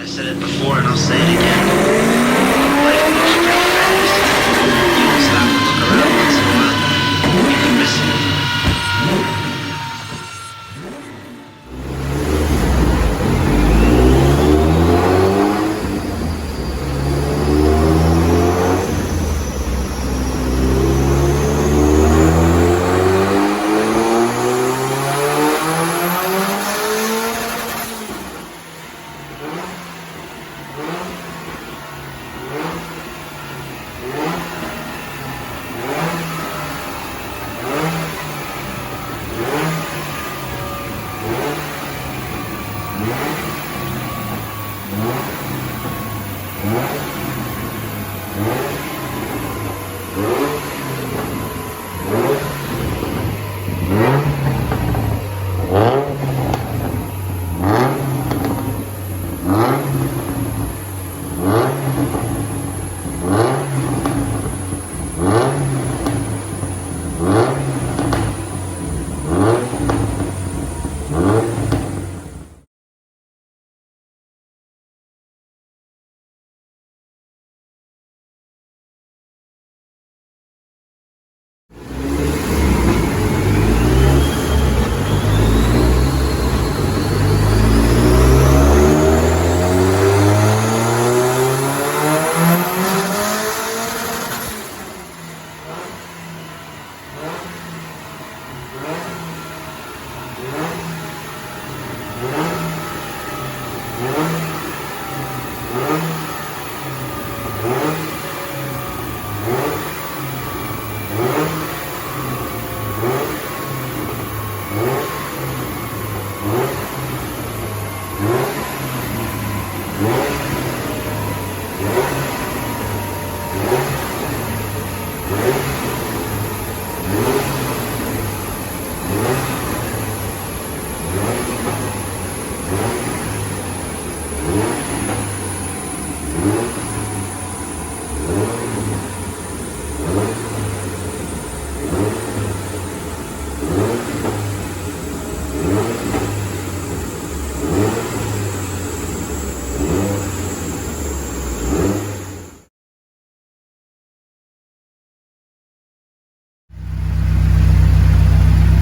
I said it before and I'll say it again. Life moves pretty fast. You don't stop and look around once in a while, you can miss it.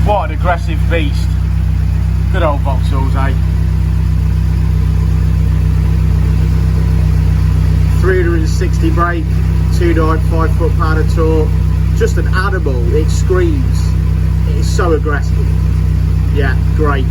What an aggressive beast. Good old Vauxhalls, eh? 360 brake, 2.9 5 foot-pound of torque. Just an animal, it screams. It is so aggressive. Yeah, great.